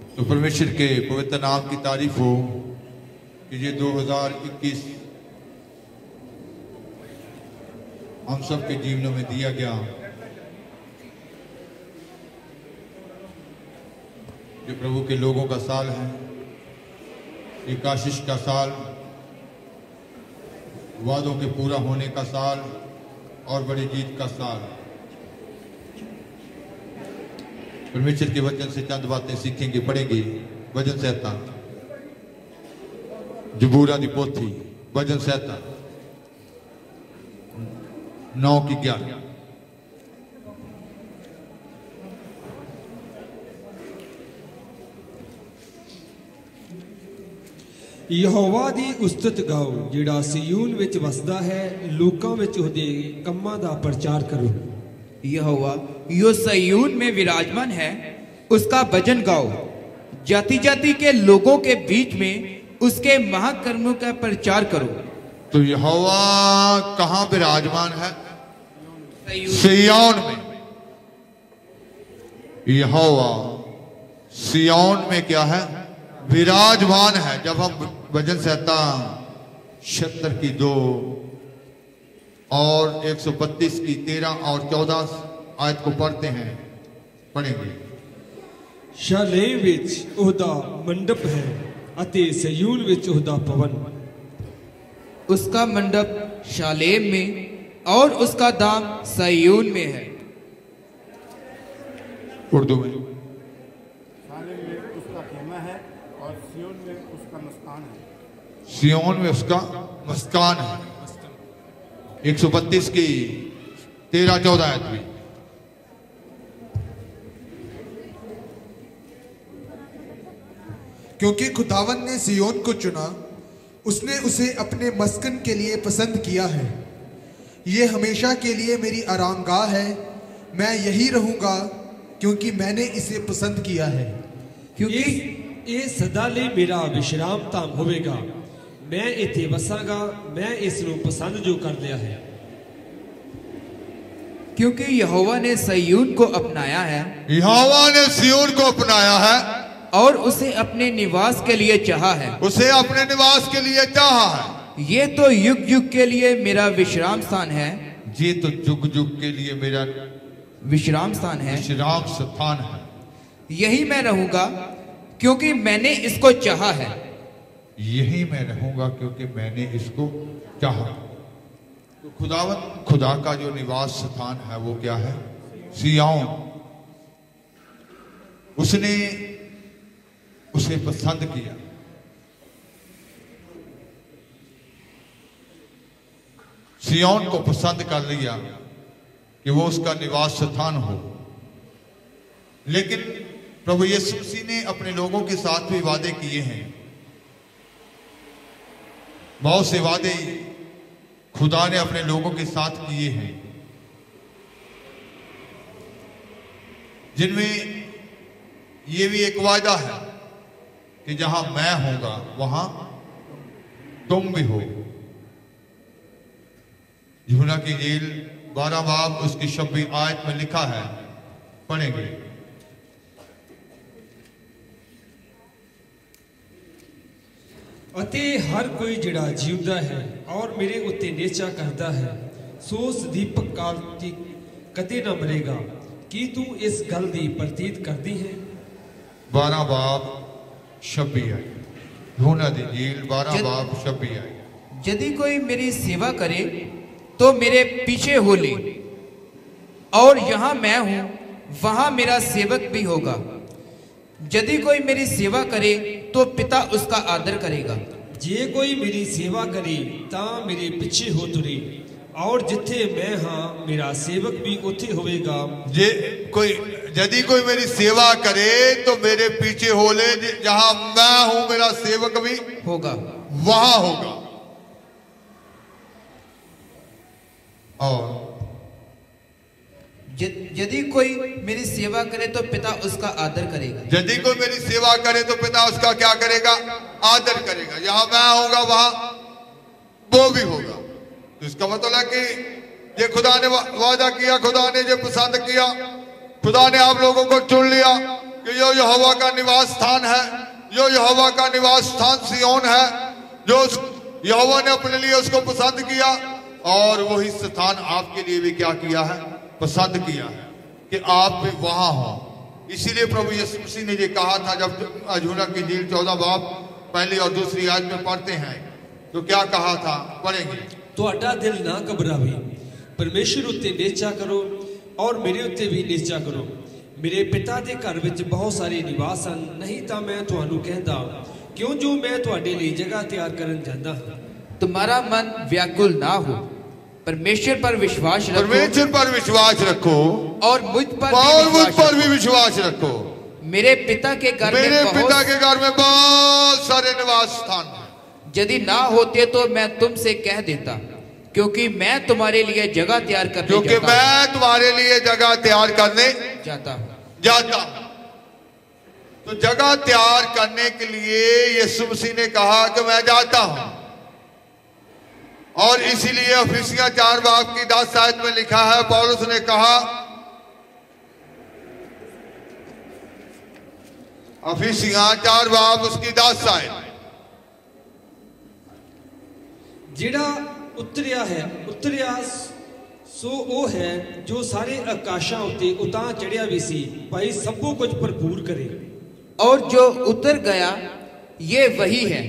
तो परमेश्वर के पवित्र नाम की तारीफ हो कि ये 2021 हम सब के जीवनों में दिया गया जो प्रभु के लोगों का साल है, एक आशीष का साल, वादों के पूरा होने का साल और बड़ी जीत का साल। परमेश्वर के वचन से चंद बातें सीखेंगे, पढ़ेंगे। भजन सहता जबूरा दी पोथी, भजन सहता 9 की 11। यहोवा दी उस्तत गाओ, जिहड़ा सिय्योन विच वसदा है, लोकां विच उहदे कम्मां दा प्रचार करो। यहोवा यो सिय्योन में विराजमान है, उसका भजन गाओ। जाति जाति के लोगों के बीच में उसके महाकर्मों का प्रचार करो। तो यहोवा कहाँ विराजमान है? सिय्योन में। यहोवा सिय्योन में क्या है? विराजमान है। जब हम भजन सहता 76 की 2 और 132 की 13 और 14 आयत को पढ़ते हैं, पढ़ेंगे। शालेम विच उहदा मंडप है अते सिय्योन विच उहदा भवन। उसका मंडप शालेम में और उसका दाम सिय्योन में है। उर्दू में शालेम में उसका खेमा है और सिय्योन में उसका मस्कान है। सिय्योन में उसका मस्कान है। 132 की 13-14 आयत भी। क्योंकि खुदावन ने सिय्योन को चुना, उसने उसे अपने मस्कन के लिए पसंद किया है। ये हमेशा के लिए मेरी आरामगाह है, मैं यही रहूंगा क्योंकि मैंने इसे पसंद किया है। क्योंकि ये सदा ਲਈ मेरा विश्राम धाम होवेगा, मैं इथे वसांगा, मैं इसनूं पसंद जो कर लिया है। क्योंकि यहोवा ने सिय्योन को अपनाया है, यहोवा ने सिय्योन को अपनाया है और उसे अपने निवास के लिए चाहा है। उसे अपने निवास के लिए चाहा है। ये तो युग युग के लिए मेरा विश्राम स्थान है। ये तो जुग जुग के लिए मेरा विश्राम स्थान है, विश्राम स्थान है। यही मैं रहूंगा क्योंकि मैंने इसको चाहा है। यही मैं रहूंगा क्योंकि मैंने इसको चाहा। तो खुदावंत खुदा का जो निवास स्थान है वो क्या है? सिय्योन। उसने उसे पसंद किया। सिय्योन को पसंद कर लिया कि वो उसका निवास स्थान हो। लेकिन प्रभु यीशु मसीह ने अपने लोगों के साथ भी वादे किए हैं। बहुत से वादे खुदा ने अपने लोगों के साथ किए हैं, जिनमें ये भी एक वादा है कि जहां मैं होगा वहां तुम भी हो। यूहन्ना की इंजील 12 बाब उसकी 26 आयत में लिखा है, पढ़ेंगे। अते हर कोई जिहड़ा जीवदा है और मेरे उत्ते नेचा करता है, सो उस दीपक काल की कदे ना मरेगा। की तू इस गल दी प्रतीत करदी है? 12 बाब 26 आयत। यूहन्ना की इंजील 12 बाब 26 आयत। यदि कोई मेरी सेवा करे तो मेरे पीछे हो ले, और यहाँ मैं हूँ वहां मेरा सेवक भी होगा। यदि कोई मेरी सेवा करे तो पिता उसका आदर करेगा। जे कोई मेरी सेवा करे ता मेरे पीछे हो तुरे, और जिथे मैं हाँ मेरा सेवक भी उथे होवेगा। यदि कोई मेरी सेवा करे तो मेरे पीछे हो ले, जहां मैं हूं मेरा सेवक भी होगा, वहां होगा। और यदि कोई मेरी सेवा करे तो पिता उसका आदर करेगा। यदि कोई मेरी सेवा करे तो पिता उसका क्या करेगा? आदर करेगा। जहां मैं होगा वहां वो भी होगा। तो इसका मतलब है कि ये खुदा ने वादा किया, खुदा ने जो पसंद किया, खुदा ने आप लोगों को चुन लिया कि जो यहोवा का निवास स्थान है, जो यहोवा का निवास स्थान सिय्योन है, जो यहोवा ने अपने लिए उसको पसंद किया, और वही स्थान आपके लिए भी क्या किया है, पसंद किया है कि आप भी वहां हो। इसीलिए प्रभु यीशु मसीह ने ये कहा था, जब यूहन्ना की इंजील 14 बाब पहली और दूसरी आयत में पढ़ते हैं तो क्या कहा था, पढ़ेंगे। ਤੁਹਾਡਾ ਦਿਲ ਨਾ ਘਬਰਾਵੇ, ਪਰਮੇਸ਼ਰ ਉੱਤੇ ਨਿਹਚਾ ਕਰੋ ਔਰ ਮੇਰੇ ਉੱਤੇ ਵੀ ਨਿਹਚਾ ਕਰੋ। ਮੇਰੇ ਪਿਤਾ ਦੇ ਘਰ ਵਿੱਚ ਬਹੁਤ ਸਾਰੇ ਨਿਵਾਸ ਹਨ, ਨਹੀਂ ਤਾਂ ਮੈਂ ਤੁਹਾਨੂੰ ਕਹਿੰਦਾ, ਕਿਉਂ ਜੋ ਮੈਂ ਤੁਹਾਡੇ ਲਈ ਜਗ੍ਹਾ ਤਿਆਰ ਕਰਨ ਜਾਂਦਾ ਹਾਂ। तुम्हारा मन व्याकुल ना हो, परमेश्वर पर विश्वास रखो, परमेश्वर पर विश्वास रखो और मुझ पर भी विश्वास रखो। मेरे पिता के घर में बहुत सारे निवास स्थान हैं। यदि ना होते तो मैं तुमसे कह देता, क्योंकि मैं तुम्हारे लिए जगह तैयार करने जाता हूँ। तो जगह तैयार करने के लिए यीशु मसीह ने कहा कि मैं जाता हूं, और इसीलिए अफिसियां 4 बाब की 10 आयत में लिखा है, पौलुस ने कहा, अफिसियां 4 बाब उसकी 10 आयत, ਜਿਹੜਾ ਉਤਰਿਆ ਸੋ ਉਹ ਹੈ ਜੋ ਸਾਰੇ ਆਕਾਸ਼ਾਂ ਉੱਤੇ ਉਤਾਂ ਚੜਿਆ ਵੀ ਸੀ, ਭਾਈ ਸਭੋ ਕੁਝ ਭਰਪੂਰ ਕਰੇ। और जो उतर गया ये वही है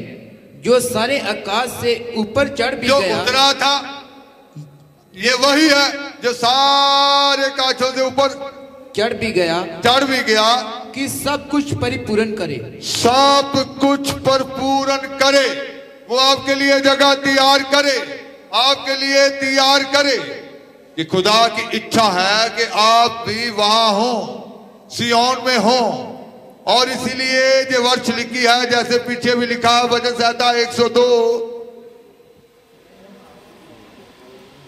जो सारे आकाश से ऊपर चढ़ भी जो गया। उतरा था ये वही है जो सारे आकाशों से ऊपर चढ़ भी गया कि सब कुछ परिपूर्ण करे। सब कुछ परिपूर्ण करे, वो आपके लिए जगह तैयार करे, आपके लिए तैयार करे। कि खुदा की इच्छा है कि आप भी वहां हो, सिय्योन में हो। और इसीलिए जो वर्ष लिखी है, जैसे पीछे भी लिखा है, वचन संहिता 102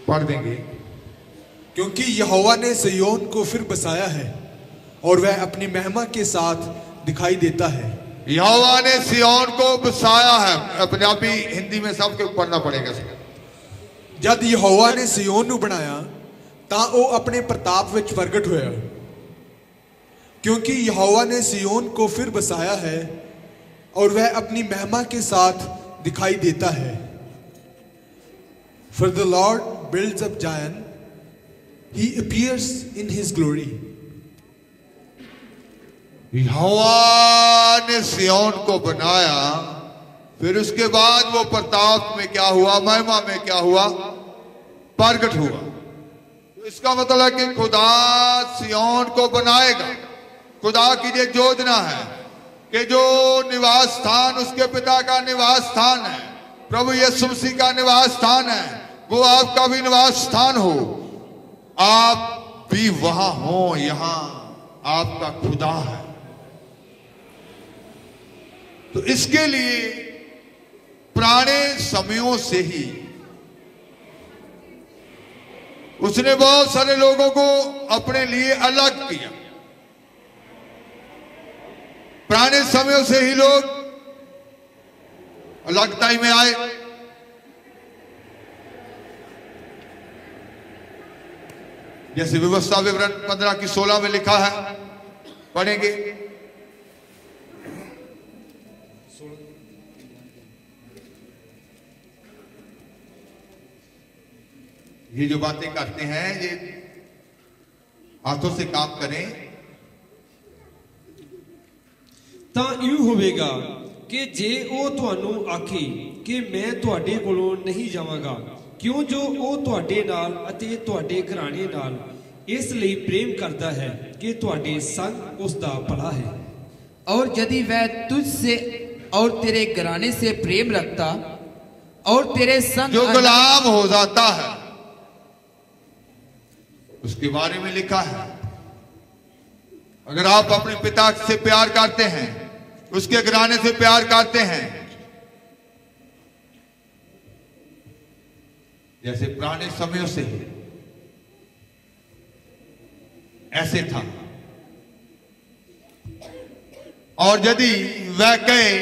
पढ़ देंगे। क्योंकि यहोवा ने सिय्योन को फिर बसाया है और वह अपनी महिमा के साथ दिखाई देता है। यहोवा ने सिय्योन को बसाया है। पंजाबी हिंदी में सबके पढ़ना पड़ेगा। जद यहोवा ने सिय्योन ਨੂੰ ਬਣਾਇਆ ਤਾਂ ਉਹ ਆਪਣੇ ਪ੍ਰਤਾਪ ਵਿੱਚ ਪ੍ਰਗਟ ਹੋਇਆ। क्योंकि यहोवा ने सिय्योन को फिर बसाया है और वह अपनी महिमा के साथ दिखाई देता है। For the Lord builds up Zion, he appears in his glory. यहोवा ने सिय्योन को बनाया, फिर उसके बाद वो प्रताप में क्या हुआ, महिमा में क्या हुआ, प्रकट हुआ। तो इसका मतलब है कि खुदा सिय्योन को बनाएगा। खुदा की ये योजना है कि जो निवास स्थान उसके पिता का निवास स्थान है, प्रभु यीशु मसीह का निवास स्थान है, वो आपका भी निवास स्थान हो, आप भी वहां हो। यहां आपका खुदा है। तो इसके लिए पुराने समयों से ही उसने बहुत सारे लोगों को अपने लिए अलग किया। पुराने समयों से ही लोग अलगताई में आए। जैसे व्यवस्था विवरण 15 की 16 में लिखा है, पढ़ेंगे। ये जो बातें करते हैं ये हाथों से काम करें ਤਾਂ ਇਹ ਹੋਵੇਗਾ ਕਿ ਜੇ ਉਹ ਤੁਹਾਨੂੰ ਆਖੇ ਕਿ ਮੈਂ ਤੁਹਾਡੇ ਕੋਲੋਂ ਨਹੀਂ ਜਾਵਾਂਗਾ, ਕਿਉਂ ਜੋ ਉਹ ਤੁਹਾਡੇ ਨਾਲ ਅਤੇ ਤੁਹਾਡੇ ਘਰਾਣੇ ਨਾਲ ਇਸ ਲਈ ਪ੍ਰੇਮ ਕਰਦਾ ਹੈ ਕਿ ਤੁਹਾਡੇ ਸੰਗ ਉਸ ਦਾ ਭਲਾ ਹੈ। और यदि वह तुझसे और तेरे घराने से प्रेम रखता और तेरे संग जो गुलाम हो जाता है, उसके बारे में लिखा है, अगर आप अपने पिता से प्यार करते हैं, उसके घराने से प्यार करते हैं, जैसे पुराने समयों से ऐसे था। और यदि वह कहे,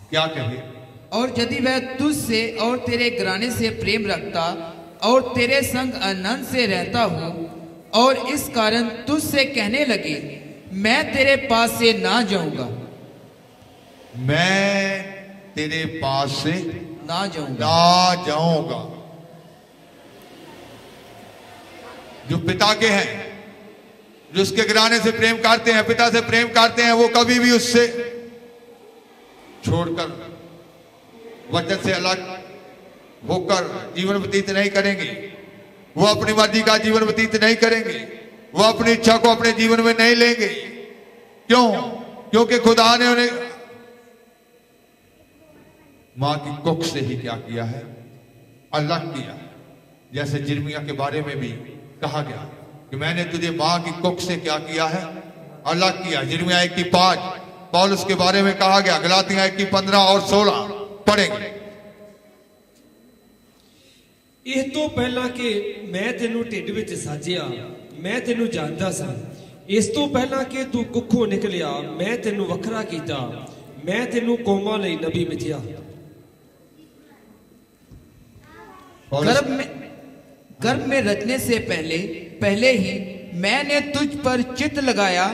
क्या कहे, और यदि वह तुझसे और तेरे घराने से प्रेम रखता और तेरे संग आनंद से रहता हो और इस कारण तुझसे कहने लगे, मैं तेरे पास से ना जाऊंगा, मैं तेरे पास से ना जाऊंगा। ना जाऊंगा। जो पिता के हैं, जो उसके घराने से प्रेम करते हैं, पिता से प्रेम करते हैं, वो कभी भी उससे छोड़कर, वचन से अलग होकर जीवन व्यतीत नहीं करेंगे। वो अपनी मर्जी का जीवन व्यतीत नहीं करेंगे। वो अपनी इच्छा को अपने जीवन में नहीं लेंगे। क्यों? क्योंकि खुदा ने उन्हें मां की कुख से ही क्या किया है? अलग किया है। जैसे यिर्मयाह के बारे में भी कहा गया कि मैंने तुझे मां की कुख से क्या किया है? अलग किया। यिर्मयाह 1:5। पौलुस के बारे में कहा गया गलातियां 1:15 और 16 पढ़ेंगे। ਇਹ ਤੋਂ ਪਹਿਲਾਂ ਕਿ ਮੈਂ ਤੈਨੂੰ ਢਿੱਡ ਵਿੱਚ ਸਾਜਿਆ, ਮੈਂ ਤੈਨੂੰ ਜਾਣਦਾ ਸਾਂ। ਇਸ ਤੋਂ ਪਹਿਲਾਂ ਕਿ ਤੂੰ ਕੁੱਖੋਂ ਨਿਕਲਿਆ, ਮੈਂ ਤੈਨੂੰ ਵੱਖਰਾ ਕੀਤਾ, ਮੈਂ ਤੈਨੂੰ ਕੌਮਾਂ ਲਈ ਨਬੀ ਮਿਥਿਆ। गर्भ में रचने से पहले ही मैंने तुझ पर चित्त लगाया,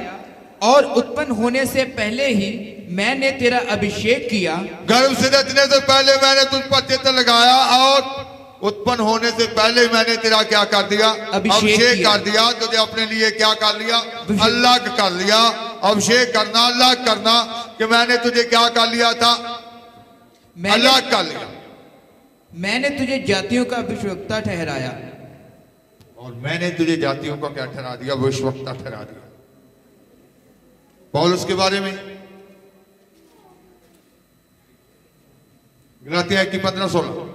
और उत्पन्न होने से पहले ही मैंने तेरा अभिषेक किया। गर्भ से रचने से पहले मैंने तुझ पर चित्त लगाया, और उत्पन्न होने से पहले मैंने तेरा क्या कर दिया? अभिषेक कर दिया। तुझे अपने लिए क्या कर लिया? अलग कर लिया। अभिषेक करना, अलग करना, कि मैंने तुझे क्या कर लिया था? अलग कर लिया। मैंने तुझे जातियों का अभिषेकता ठहराया, और मैंने तुझे जातियों का क्या ठहरा दिया? भविष्यवक्ता ठहरा दिया। पौलुस के बारे में गलातियां 1:15-16।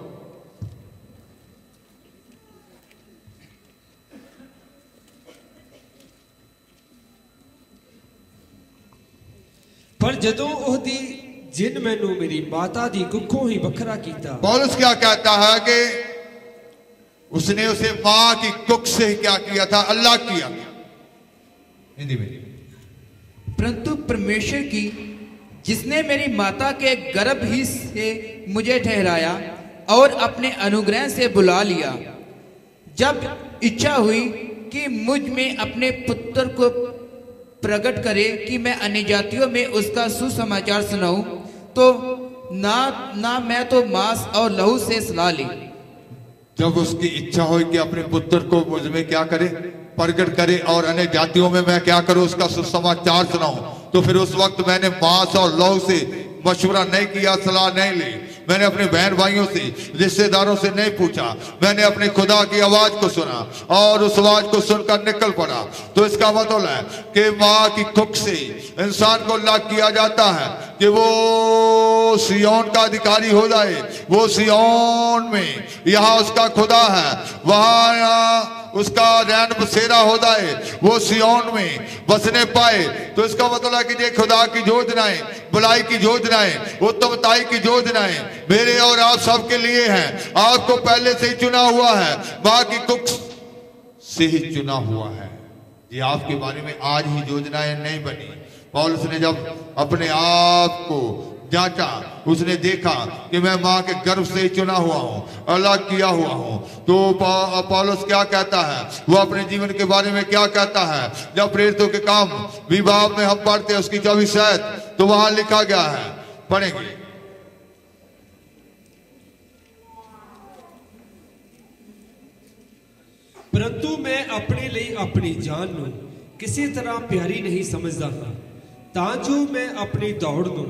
ਪਰ ਜਦੋਂ ਉਹਦੀ ਜਿਨ ਮੈਨੂੰ ਮੇਰੀ ਮਾਤਾ ਦੀ ਕੁੱਖੋਂ ਹੀ ਵੱਖਰਾ ਕੀਤਾ। पौलुस क्या कहता है कि उसने उसे मां की कुख से क्या किया था? अलग किया। हिंदी में। परंतु परमेश्वर की, जिसने मेरी माता के गर्भ ही से मुझे ठहराया और अपने अनुग्रह से बुला लिया, जब इच्छा हुई कि मुझ में अपने पुत्र को प्रकट करे कि मैं अन्य जातियों में उसका सुसमाचार सुनाऊं, तो ना मैं तो मांस और लहू से सलाह ली। जब उसकी इच्छा हो कि अपने पुत्र को मुझ में क्या करे? प्रकट करे, और अन्य जातियों में मैं क्या करूं? उसका सुसमाचार सुनाऊं। तो फिर उस वक्त मैंने मांस और लहू से मशवरा नहीं किया, सलाह नहीं ली। मैंने अपने बहन भाइयों से, रिश्तेदारों से नहीं पूछा। मैंने अपने खुदा की आवाज को सुना, और उस आवाज को सुनकर निकल पड़ा। तो इसका मतलब है कि मां की कुख से इंसान को अलग किया जाता है कि वो सिय्योन का अधिकारी हो जाए। वो सिय्योन में यहाँ उसका खुदा है, वहां उसका रैन बसेरा हो जाए, वो सिय्योन में बसने पाए। तो इसका मतलब है कि ये खुदा की योजनाएं, भलाई की योजनाएं, उत्तमताई की योजनाएं मेरे और आप सबके लिए हैं। आपको पहले से ही चुना हुआ है, मां की कुख से ही चुना हुआ है। ये आपके बारे में आज ही योजनाएं नहीं बनी। पौलुस ने जब अपने आप को जांचा, उसने देखा कि मैं मां के गर्भ से ही चुना हुआ हूं, अलग किया हुआ हूं। तो पौलुस क्या कहता है? वो अपने जीवन के बारे में क्या कहता है? जब प्रेरितों के काम विभाग में हम पढ़ते हैं उसकी 24 आयत, तो वहां लिखा गया है, पढ़ेंगे। परंतु मैं अपने लिए अपनी जान ਨੂੰ ਕਿਸੇ ਤਰ੍ਹਾਂ ਪਿਆਰੀ ਨਹੀਂ ਸਮਝਦਾ, ਤਾਂ ਜੋ ਮੈਂ ਆਪਣੀ ਦੌੜ ਨੂੰ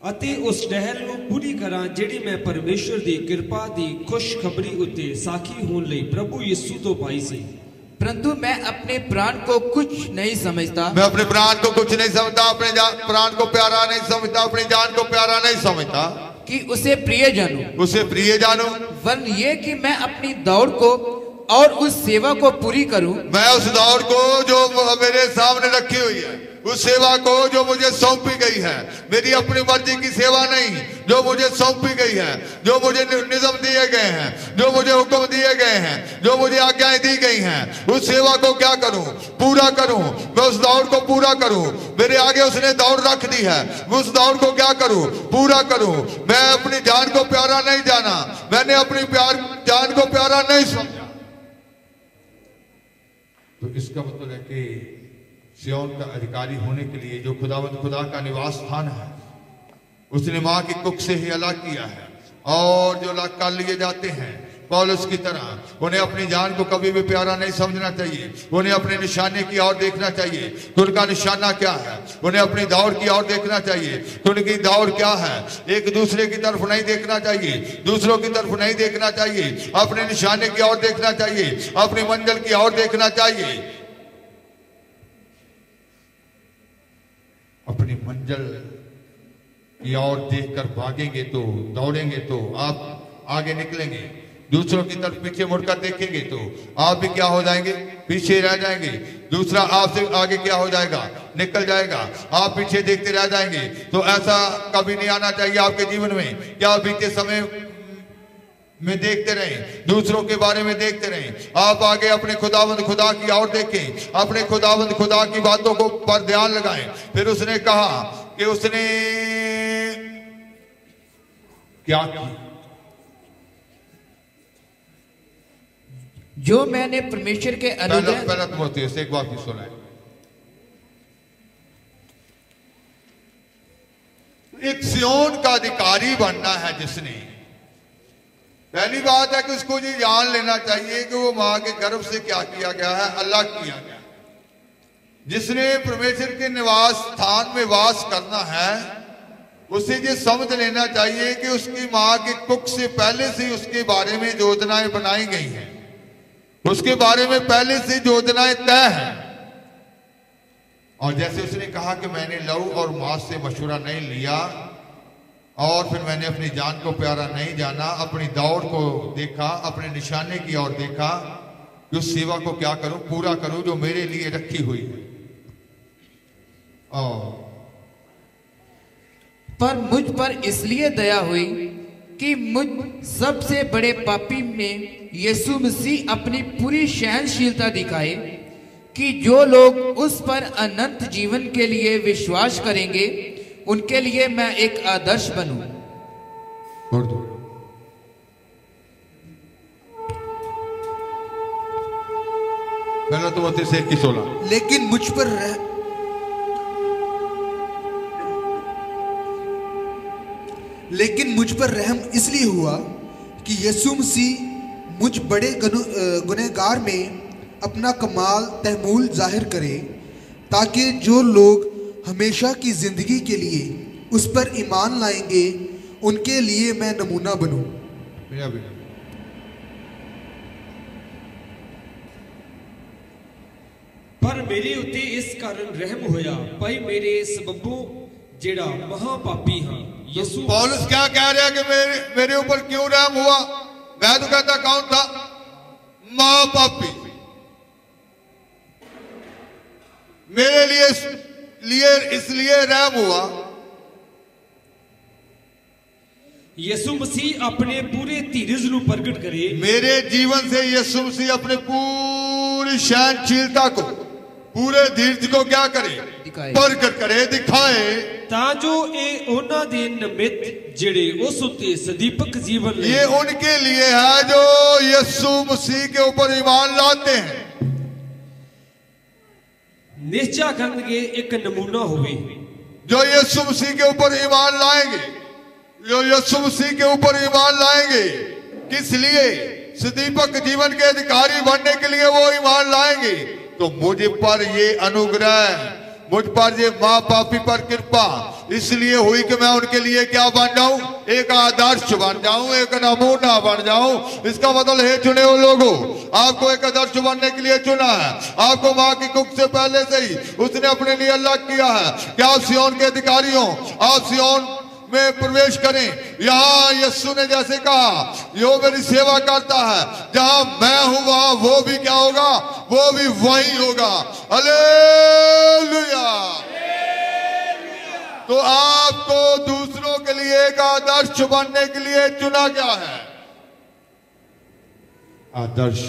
ਅਤੇ ਉਸ ਡਹਿਲ ਨੂੰ ਪੂਰੀ ਕਰਾਂ ਜਿਹੜੀ ਮੈਂ ਪਰਮੇਸ਼ਰ ਦੀ ਕਿਰਪਾ ਦੀ ਖੁਸ਼ਖਬਰੀ ਉੱਤੇ ਸਾਖੀ ਹੋਣ ਲਈ ਪ੍ਰਭੂ ਯਿਸੂ ਤੋਂ ਪਾਈ ਸੀ। परंतु मैं अपने प्राण को कुछ नहीं समझता, मैं अपने प्राण को कुछ नहीं समझता, अपने प्राण को प्यारा नहीं समझता, अपनी जान को प्यारा नहीं समझता कि उसे प्रिय जानूं, उसे प्रिय जानूं, वरन ये कि मैं अपनी दौड़ को और उस सेवा को पूरी करूं। मैं उस दौड़ को जो मेरे सामने रखी हुई है, उस सेवा को जो मुझे सौंपी गई है, मेरी अपनी मर्जी की सेवा नहीं, जो मुझे सौंपी गई है, जो मुझे निज़म दिए गए हैं, जो मुझे हुक्म दिए गए हैं, जो मुझे आज्ञाएं दी गई हैं, उस सेवा को क्या करूं? पूरा करूं। मैं उस दौड़ को पूरा करूं। मेरे आगे उसने दौड़ रख दी है, मैं उस दौड़ को क्या करूं? पूरा करूं। मैं अपनी जान को प्यारा नहीं जाना, मैंने अपनी जान को प्यारा नहीं समझा। तो इसका मतलब है कि सिय्योन का अधिकारी होने के लिए जो खुदावंद खुदा का निवास स्थान है, उसने मां की कुख से ही अलग किया है। और जो अलग कर लिए जाते हैं पौलुस की तरह, उन्हें अपनी जान को कभी भी प्यारा नहीं समझना चाहिए। उन्हें अपने निशाने की ओर देखना चाहिए कि उनका निशाना क्या है। उन्हें अपनी दौड़ की ओर देखना चाहिए कि उनकी दौड़ क्या है। एक दूसरे की तरफ नहीं देखना चाहिए, दूसरों की तरफ नहीं देखना चाहिए, अपने निशाने की ओर देखना चाहिए, अपनी मंजिल की ओर देखना चाहिए। अपनी मंजिल की ओर देखकर भागेंगे तो, दौड़ेंगे तो आप आगे निकलेंगे। दूसरों की तरफ पीछे मुड़कर देखेंगे तो आप भी क्या हो जाएंगे, पीछे रह जाएंगे। दूसरा आपसे आगे क्या हो जाएगा, निकल जाएगा, आप पीछे देखते रह जाएंगे। तो ऐसा कभी नहीं आना चाहिए आपके जीवन में। क्या बीते समय में देखते रहें, दूसरों के बारे में देखते रहें। आप आगे अपने खुदावंद खुदा की ओर देखें, अपने खुदावंद खुदा की बातों को पर ध्यान लगाएं। फिर उसने कहा कि उसने क्या किया, जो मैंने परमेश्वर के अनुग्रह, पहला तिमोथेयुस एक बार भी सुना है। एक सिय्योन का अधिकारी बनना है जिसने, पहली बात है कि उसको ये जान लेना चाहिए कि वो मां के गर्भ से क्या किया गया है, अलग किया गया। जिसने परमेश्वर के निवास स्थान में वास करना है, उसे ये समझ लेना चाहिए कि उसकी मां के कुख से पहले से उसके बारे में योजनाएं बनाई गई हैं, उसके बारे में पहले से योजनाएं तय हैं। और जैसे उसने कहा कि मैंने लहू और मांस से मशवरा नहीं लिया और फिर मैंने अपनी जान को प्यारा नहीं जाना, अपनी दौड़ को देखा, अपने निशाने की ओर देखा कि उस सेवा को क्या करूं, पूरा करूं जो मेरे लिए रखी हुई है। और पर मुझ पर इसलिए दया हुई कि मुझ सबसे बड़े पापी में यीशु मसीह अपनी पूरी सहनशीलता दिखाए कि जो लोग उस पर अनंत जीवन के लिए विश्वास करेंगे उनके लिए मैं एक आदर्श बनूं। पहला तिमोथेयुस 1:16। लेकिन मुझ पर रहम इसलिए हुआ कि यीशु मसीह मुझ बड़े गुनहगार में अपना कमाल तहमूल जाहिर करे, ताकि जो लोग हमेशा की जिंदगी के लिए उस पर ईमान लाएंगे उनके लिए मैं नमूना बनूं। पर मेरे उत्ते इस कारण रहम होया भाई मेरे सबबों जेड़ा महापापी हां। यीशु पौलुस क्या कह रहा है कि मेरे ऊपर क्यों रहम हुआ? मैं तो कहता कौन था? महापापी। मेरे लिए इसलिए रहम हुआ। यीशु मसीह अपने पूरे धीरज ਨੂੰ प्रकट करे। मेरे जीवन से यीशु मसीह अपने पूरी सहनशीलता को, पूरे धीरज को क्या करे? प्रकट करे, दिखाए, ਤਾਂ ਜੋ ਇਹ ਉਹਨਾਂ ਦੇ ਨਿमित्त ਜਿਹੜੇ ਉਸ ਉੱਤੇ सदीपक जीवन ये उनके लिए है जो यीशु मसीह के ऊपर ईमान लाते हैं। निश्चय करनगे एक नमूना होवे। जो यीशु मसीह के ऊपर ईमान लाएंगे, जो यीशु मसीह के ऊपर ईमान लाएंगे, किस लिए? सदीपक जीवन के अधिकारी बनने के लिए वो ईमान लाएंगे। तो मुझ पर ये अनुग्रह, मुझ पर ये माँ पापी पर कृपा इसलिए हुई कि मैं उनके लिए क्या बन जाऊं? एक आदर्श बन जाऊं, एक नमूना बन जाऊं। इसका मतलब है चुने हुए लोगों, आपको एक आदर्श बनने के लिए चुना है। आपको माँ की कुख से पहले से ही उसने अपने लिए अलग किया है कि आप सिय्योन के अधिकारी हो, आप सिय्योन में प्रवेश करें। यहाँ यीशु ने जैसे कहा, यो मेरी सेवा करता है, जहां मैं हूं वहां वो भी क्या होगा? वो भी वही होगा। हालेलुया। तो आपको दूसरों के लिए एक आदर्श बनने के लिए चुना गया है। आदर्श।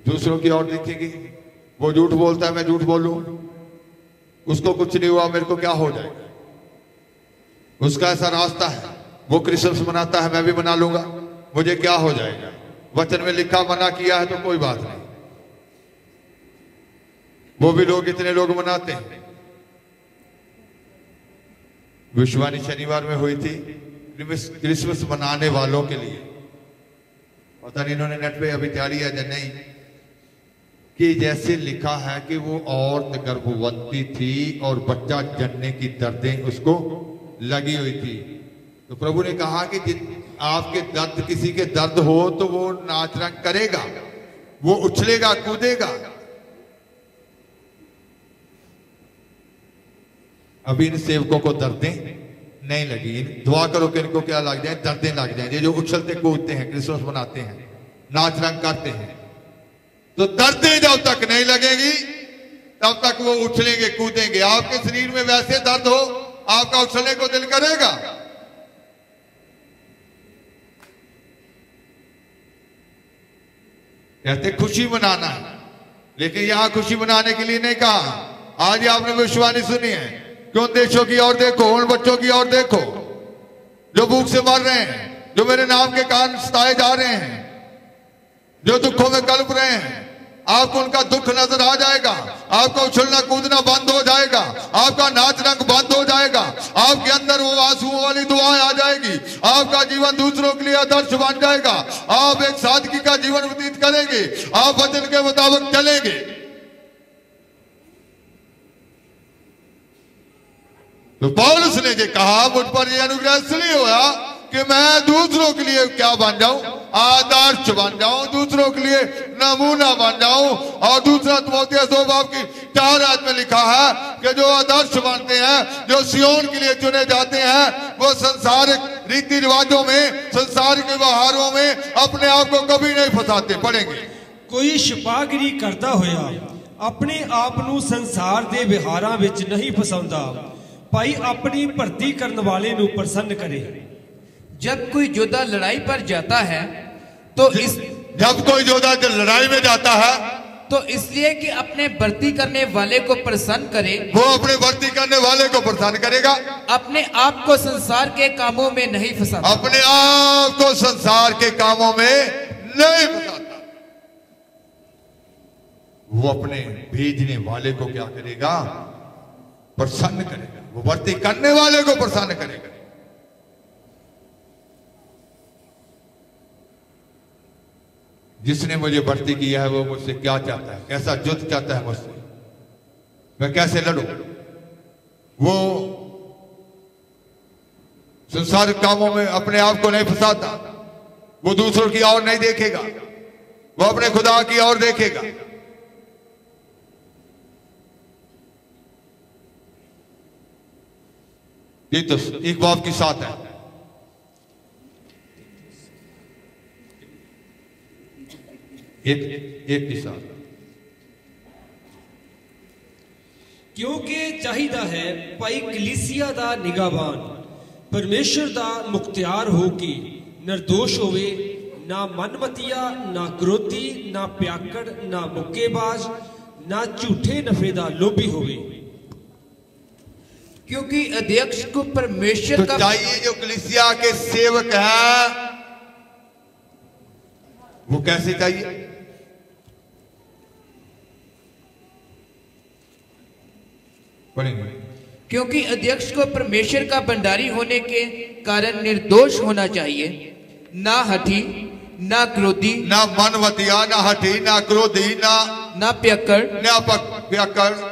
दूसरों की ओर देखेंगे, वो झूठ बोलता है, मैं झूठ बोलूं, उसको कुछ नहीं हुआ, मेरे को क्या हो जाएगा? उसका ऐसा रास्ता है, वो क्रिसमस मनाता है, मैं भी मना लूंगा, मुझे क्या हो जाएगा? वचन में लिखा मना किया है तो कोई बात नहीं। वो भी लोग इतने लोग मनाते हैं। विश्वानी शनिवार में हुई थी क्रिसमस मनाने वालों के लिए। पता नहीं इन्होंने नेट पे अभी तैयारी है या नहीं, कि जैसे लिखा है कि वो औरत गर्भवती थी और बच्चा जन्ने की दर्दें उसको लगी हुई थी। तो प्रभु ने कहा कि आपके दर्द, किसी के दर्द हो तो वो नाच रंग करेगा, वो उछलेगा कूदेगा। अभी इन सेवकों को दर्दें नहीं लगी। दुआ करो कि इनको क्या लग जाए, दर्दें लग जाए। ये जो उछलते कूदते हैं, क्रिसमस मनाते हैं, नाच रंग करते हैं, तो दर्दें जब तक नहीं लगेगी तब तक वो उछलेंगे कूदेंगे। आपके शरीर में वैसे दर्द हो, आपका उछलने को दिल करेगा? कहते खुशी मनाना है, लेकिन यहां खुशी मनाने के लिए नहीं कहा। आज आपने भविष्यवाणी सुनी है कि उन देशों की ओर देखो, उन बच्चों की ओर देखो जो भूख से मर रहे हैं, जो मेरे नाम के कारण सताए जा रहे हैं, जो दुखों में कल्प रहे हैं। आपको उनका दुख नजर आ जाएगा, आपका उछलना कूदना बंद हो जाएगा, आपका नाच रंग बंद हो जाएगा, आपके अंदर वो आंसुओं वाली दुआएं आ जाएगी, आपका जीवन दूसरों के लिए आदर्श बन जाएगा, आप एक सादगी का जीवन व्यतीत करेंगे, आप वचन के मुताबिक चलेंगे। तो पौलुस ने जो कहा, मुझ पर यह अनुग्रह इसलिए हुआ कि मैं दूसरों के लिए क्या बन जाऊं, आदर्श बन जाऊं, दूसरों के लिए नमूना बन जाऊं। और दूसरा तीमुथियुस 2:4 में लिखा है कि जो आदर्श बनते हैं, जो सियोन के लिए चुने जाते हैं, वो संसारिक रीति रिवाजों में, संसारिक व्यवहारों में अपने आप को कभी नहीं फंसाते। पढ़ेंगे। कोई छपागिरी करता होया अपने आप ਨੂੰ ਸੰਸਾਰ ਦੇ ਵਿਹਾਰਾਂ ਵਿੱਚ नहीं फसाਉਂਦਾ, ਭਾਈ अपनी भर्ती करने वाले ਨੂੰ प्रसन्न करे। जब कोई योद्धा लड़ाई पर जाता है तो जब कोई योद्धा लड़ाई में जाता है तो इसलिए कि अपने भर्ती करने वाले को प्रसन्न करे, वो अपने भर्ती करने वाले को प्रसन्न करेगा, अपने आप को संसार के कामों में नहीं फंसाता, अपने आप को संसार के कामों में नहीं फंसाता। वो अपने भेजने वाले को क्या करेगा? प्रसन्न करेगा। वो भर्ती करने वाले को प्रसन्न करेगा। जिसने मुझे भर्ती किया है वो मुझसे क्या चाहता है, कैसा युद्ध चाहता है मुझसे, मैं कैसे लड़ूं। वो संसारिक कामों में अपने आप को नहीं फंसाता, वो दूसरों की ओर नहीं देखेगा, वो अपने खुदा की ओर देखेगा। तीतुस 1:7 है। एक की साथ, क्योंकि चाहिदा है भाई कलीसिया दा निगाहबान परमेश्वर दा मुख्तियार हो कि निर्दोष होवे, ना मनमतिया, ना क्रोधी, ना प्याकड़, ना मुक्केबाज, ना झूठे नफे दा लोभी होवे। क्योंकि अध्यक्ष को परमेश्वर तो चाहिए जो कलीसिया के सेवक है वो कैसे चाहिए? क्योंकि अध्यक्ष को परमेश्वर का भंडारी होने के कारण निर्दोष होना चाहिए, ना हठी, ना क्रोधी, ना मनवतिया, ना हठी, ना क्रोधी, ना प्याकड़,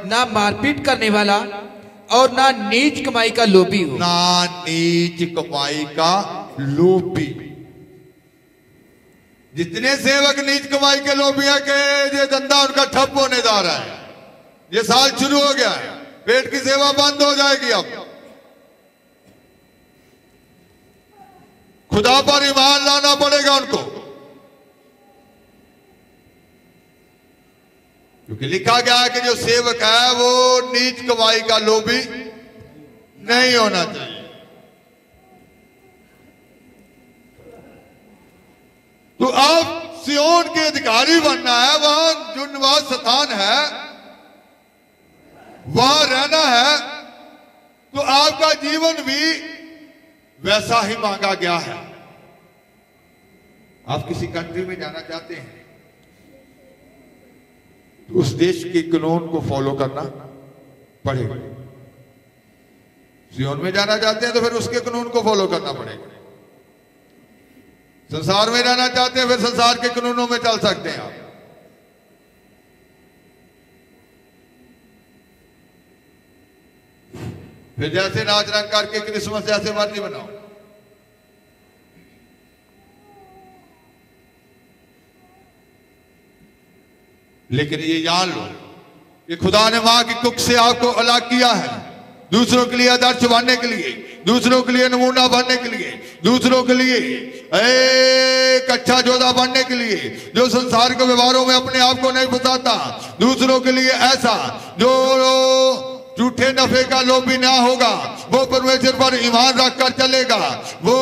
ना मारपीट करने वाला और ना नीच कमाई का लोभी हो। ना नीच कमाई का लोभी। जितने सेवक नीच कमाई के लोभी है कि ये धंधा उनका ठप होने जा रहा है, ये साल शुरू हो गया है, पेट की सेवा बंद हो जाएगी। अब खुदा पर ईमान लाना पड़ेगा उनको, क्योंकि लिखा गया है कि जो सेवक है वो नीच कमाई का लोभी नहीं होना चाहिए। तो आप सियोन के अधिकारी बनना है, वहां जो निवास स्थान है वहां रहना है, तो आपका जीवन भी वैसा ही मांगा गया है। आप किसी कंट्री में जाना चाहते हैं, तो उस देश के कानून को फॉलो करना पड़ेगा। सियोन में जाना चाहते हैं तो फिर उसके कानून को फॉलो करना पड़ेगा। संसार में रहना चाहते हैं फिर संसार के कानूनों में चल सकते हैं आप। फिर जैसे नाच रंग करके क्रिसमस जैसे मर्जी बनाओ। लेकिन ये जान लो कि खुदा ने मां की कुख से आपको अलग किया है, दूसरों के लिए आदर्श बनने के लिए, दूसरों के लिए नमूना बनने के लिए, दूसरों के लिए एक अच्छा योद्धा बनने के लिए, जो संसार के व्यवहारों में अपने आप को नहीं फंसाता, दूसरों के लिए ऐसा जो झूठे नफे का लोभी ना होगा, वो परमेश्वर पर ईमान रखकर चलेगा, वो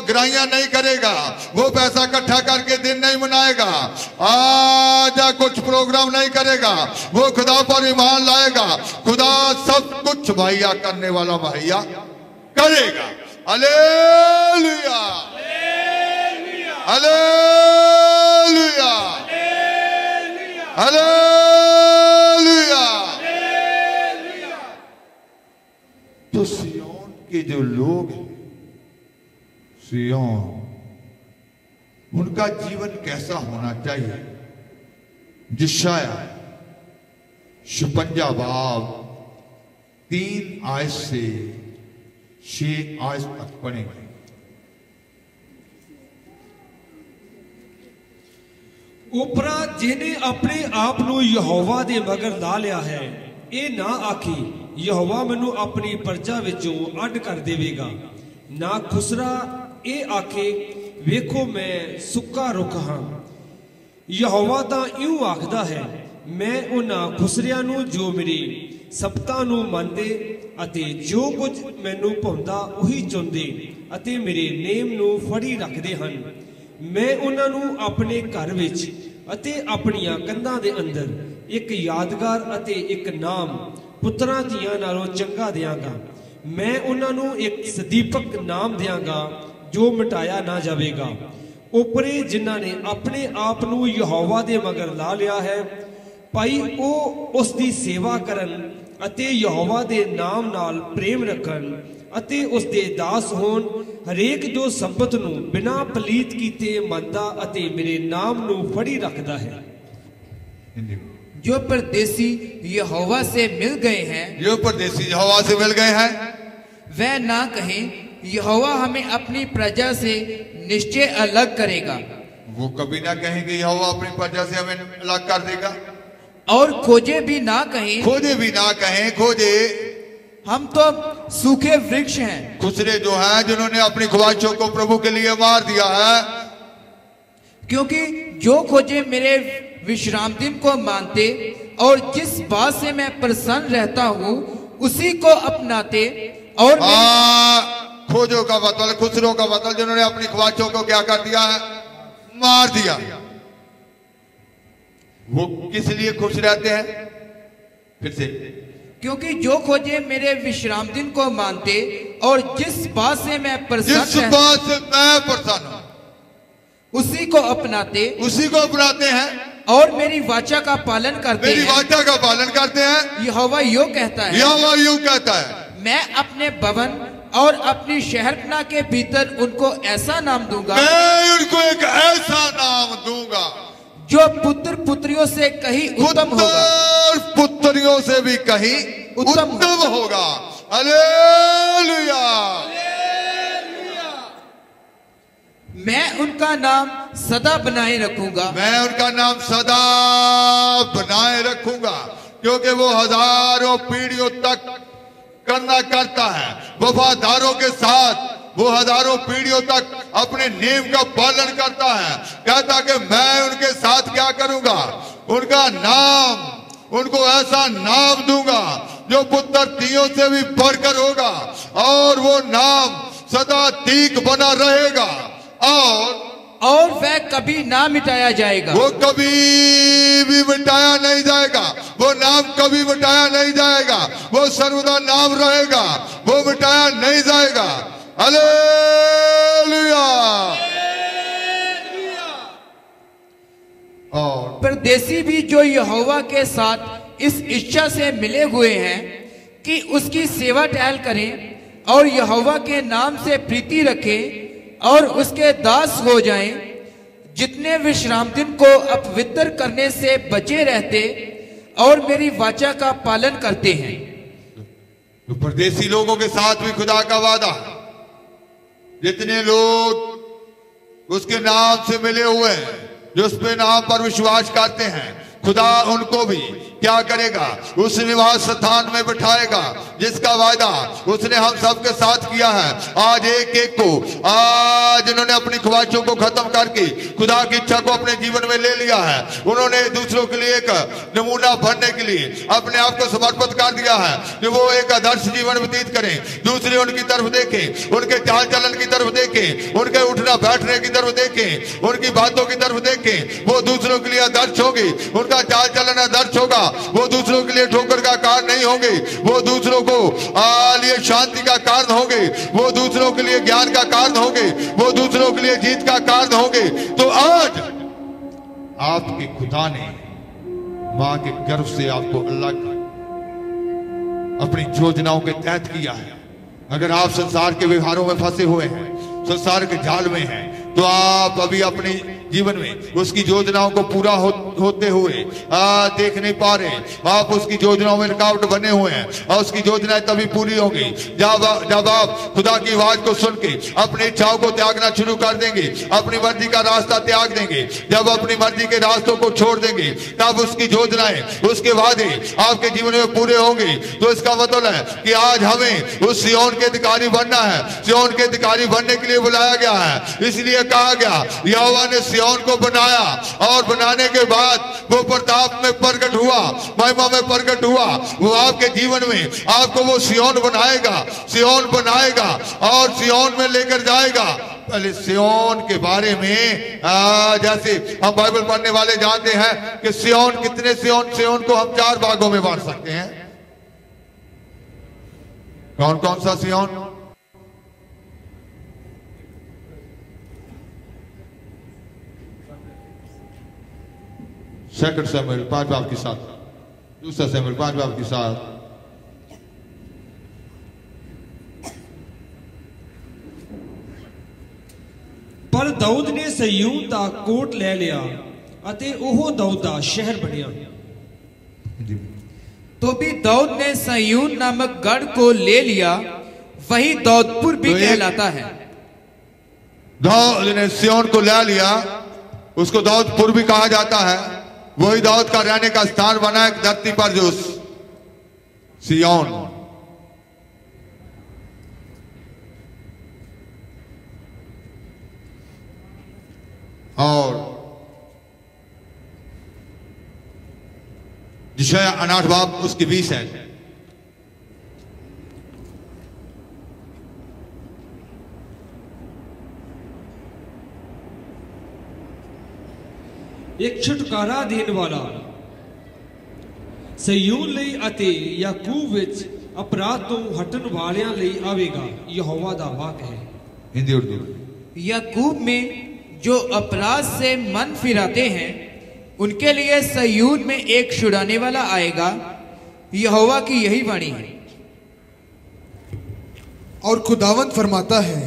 ग्राहियां नहीं करेगा, वो पैसा इकट्ठा करके दिन नहीं मनाएगा, आज कुछ प्रोग्राम नहीं करेगा, वो खुदा पर ईमान लाएगा। खुदा सब कुछ मुहैया करने वाला मुहैया करेगा। Hallelujah, hallelujah, hallelujah. तो सियोन के जो लोग हैं, सियोन उनका जीवन कैसा होना चाहिए? यशायाह 56 बाब 3 आयत से 6 आयत तक पढ़ेंगे। उपरा जिन्हें अपने आप ਨੂੰ ਯਹੋਵਾ ਦੇ ਮਗਰ ਲਾ ਲਿਆ ਹੈ, ਇਹ ਨਾ ਆਖੀ ਯਹੋਵਾ ਮੈਨੂੰ ਆਪਣੀ ਪਰਜਾ ਵਿੱਚੋਂ ਅੱਡ ਕਰ ਦੇਵੇਗਾ। ਨਾ ਖੁਸਰਾ ਇਹ ਆਖੇ ਵੇਖੋ ਮੈਂ ਸੁੱਕਾ ਰੁੱਖ ਹਾਂ। ਯਹੋਵਾ ਤਾਂ ਇਉਂ ਆਖਦਾ ਹੈ, ਮੈਂ ਉਹਨਾਂ ਖੁਸਰਿਆਂ ਨੂੰ ਜੋ ਮੇਰੀ ਸਬਤਾਂ ਨੂੰ ਮੰਨਦੇ ਅਤੇ ਜੋ ਕੁਝ ਮੈਨੂੰ ਭਾਉਂਦਾ ਉਹੀ ਚੁਣਦੇ ਅਤੇ ਮੇਰੇ ਨੇਮ ਨੂੰ ਫੜੀ ਰੱਖਦੇ ਹਨ, ਮੈਂ ਉਹਨਾਂ ਨੂੰ ਆਪਣੇ ਘਰ ਵਿੱਚ ਅਤੇ ਆਪਣੀਆਂ ਕੰਧਾਂ ਦੇ ਅੰਦਰ ਇੱਕ ਯਾਦਗਾਰ ਅਤੇ ਇੱਕ ਨਾਮ ਪੁੱਤਰਾਂ ਧੀਆਂ ਨਾਲੋਂ ਚੰਗਾ ਦਿਆਂਗਾ। ਮੈਂ ਉਹਨਾਂ ਨੂੰ ਇੱਕ ਸਦੀਪਕ ਨਾਮ ਦਿਆਂਗਾ ਜੋ ਮਿਟਾਇਆ ਨਾ ਜਾਵੇਗਾ। ਉਪਰੇ ਜਿਨ੍ਹਾਂ ਨੇ ਆਪਣੇ ਆਪ ਨੂੰ ਯਹੋਵਾ ਦੇ ਮਗਰ ਲਾ ਲਿਆ ਹੈ, ਭਾਈ ਉਹ ਉਸ ਦੀ ਸੇਵਾ ਕਰਨ ਅਤੇ ਯਹੋਵਾ ਦੇ ਨਾਮ ਨਾਲ ਪ੍ਰੇਮ ਰੱਖਣ ਅਤੇ ਉਸ ਦੇ ਦਾਸ ਹੋਣ। ਹਰੇਕ ਜੋ ਸੰਬਤ ਨੂੰ ਬਿਨਾਂ ਪਲੀਤ ਕੀਤੇ ਮੰਨਦਾ ਅਤੇ ਮੇਰੇ ਨਾਮ ਨੂੰ ਫੜੀ ਰੱਖਦਾ ਹੈ। जो परदेसी यहोवा से मिल गए हैं, जो परदेसी यहोवा से मिल गए हैं, वह ना कहें यहोवा हमें अपनी प्रजा से निश्चय अलग करेगा। वो कभी ना कहेंगे यहोवा अपनी प्रजा से हमें अलग कर देगा। और खोजे भी ना कहें, खोजे भी ना कहें, खोजे हम तो सूखे वृक्ष हैं। खुसरे जो हैं जिन्होंने अपनी ख्वाहिशों को प्रभु के लिए मार दिया है। क्योंकि जो खोजे मेरे विश्राम दिन को मानते और जिस बात से मैं प्रसन्न रहता हूँ उसी को अपनाते। और खोजों का मतलब, खुसरों का मतलब जिन्होंने अपनी ख्वाहिशों को क्या कर दिया है? मार दिया। वो किस लिए खुश रहते हैं? फिर से, क्योंकि जो खोजे मेरे विश्राम दिन को मानते और जिस बात से मैं प्रसन्न हूं उसी को अपनाते हैं और मेरी वाचा का पालन करते हैं। मेरी वाचा का पालन करते हैं। यहोवा यूं कहता है, यहोवा यूं कहता है, मैं अपने भवन और अपनी शहरपनाह के भीतर उनको ऐसा नाम दूंगा, मैं उनको एक ऐसा नाम दूंगा जो पुत्र पुत्रियों से कहीं उत्तम होगा, पुत्रियों से भी कहीं उत्तम होगा। हालेलुया। मैं उनका नाम सदा बनाए रखूंगा, मैं उनका नाम सदा बनाए रखूंगा, क्योंकि वो हजारों पीढ़ियों तक करना करता है। वफादारों के साथ वो हजारों पीढ़ियों तक अपने नियम का पालन करता है। कहता कि मैं उनके साथ क्या करूंगा? उनका नाम, उनको ऐसा नाम दूंगा जो पुत्र तियों से भी बढ़कर होगा, और वो नाम सदा तीक बना रहेगा और वह कभी ना मिटाया जाएगा। वो कभी भी मिटाया नहीं जाएगा। वो नाम कभी मिटाया नहीं जाएगा। वो सर्वदा नाम रहेगा, वो मिटाया नहीं जाएगा। हालेलुया। और परदेसी भी जो यहोवा के साथ इस इच्छा से मिले हुए हैं कि उसकी सेवा टहल करें और यहोवा के नाम से प्रीति रखें और उसके दास हो जाएं, जितने विश्राम दिन को अपवित्र करने से बचे रहते और मेरी वाचा का पालन करते हैं। तो परदेसी लोगों के साथ भी खुदा का वादा, जितने लोग उसके नाम से मिले हुए हैं, जो उस पे नाम पर विश्वास करते हैं, खुदा उनको भी क्या करेगा, उस निवास स्थान में बिठाएगा जिसका वादा उसने हम सबके साथ किया है। आज एक एक को, आज इन्होंने अपनी ख्वाहिशों को खत्म करके खुदा की इच्छा को अपने जीवन में ले लिया है। उन्होंने दूसरों के लिए एक नमूना बनने के लिए अपने आप को समर्पित कर दिया है कि वो एक आदर्श जीवन व्यतीत करें, दूसरे उनकी तरफ देखें, उनके चाल चलन की तरफ देखें, उनके उठना बैठने की तरफ देखें, उनकी बातों की तरफ देखें। वो दूसरों के लिए आदर्श होगी, उनका चाल चलन आदर्श होगा। वो दूसरों के लिए ठोकर का कारण नहीं होंगे, वो दूसरों को लिए शांति का कारण होंगे, वो दूसरों के लिए ज्ञान का कारण होंगे, वो दूसरों के लिए जीत का कारण होंगे। तो आज आपके खुदा ने मां के गर्भ से आपको अलग अपनी योजनाओं के तहत किया है। अगर आप संसार के व्यवहारों में फंसे हुए हैं, संसार के जाल में हैं, तो आप अभी अपने जीवन में उसकी योजनाओं को पूरा होते हुए देख नहीं पा रहे। आप उसकी योजनाओं में रुकावट बने हुए हैं और उसकी योजनाएं तभी पूरी होंगी जब आप खुदा की आवाज को सुन के अपनी इच्छाओं को त्यागना शुरू कर देंगे, अपनी मर्जी का रास्ता त्याग देंगे। जब अपनी मर्जी के रास्तों को छोड़ देंगे, तब उसकी योजनाएं, उसके वादे आपके जीवन में पूरे होंगे। तो इसका मतलब है कि आज हमें उस सिय्योन के अधिकारी बनना है। सिय्योन के अधिकारी बनने के लिए बुलाया गया है। इसलिए कहा गया, यहोवा ने सिय्योन को बनाया और बनाने के बाद वो प्रताप में प्रकट हुआ, महिमा में प्रकट हुआ। वो आपके जीवन में आपको वो सिय्योन बनाएगा, सिय्योन बनाएगा और सिय्योन में लेकर जाएगा। पहले सिय्योन के बारे में जैसे हम बाइबल पढ़ने वाले जानते हैं कि सिय्योन कितने सिय्योन को हम 4 भागों में बांट सकते हैं। कौन कौन सा सिय्योन? सेकंड शमूएल 5 बाब के साथ, दूसरा शमूएल 5 बाब के साथ। पर दाऊद ने सयून दा कोट ले लिया अते ओह दाऊद दा शहर बनिया। तो भी दाऊद ने सयून नामक गढ़ को ले लिया, वही दाऊदपुर भी कहलाता है। दाऊद ने सिय्योन को ले लिया, उसको दाऊदपुर भी कहा जाता है। वही दाऊद का रहने का स्थान बना एक धरती पर जो सिय्योन। और यशायाह 8 बाब उसकी 20 है। एक छुटकारा देने वाला सयून ਲਈ ਅਤੇ याकूब ਵਿੱਚ अपराध ਤੋਂ ਹਟਣ ਵਾਲਿਆਂ ਲਈ ਆਵੇਗਾ। यहोवा ਦਾ वाक है। हिंदी उर्दू। याकूब में जो अपराध से मन फिराते हैं, उनके लिए सयून में एक छुड़ाने वाला आएगा। यहोवा की यही वाणी है। और खुदावंद फरमाता है,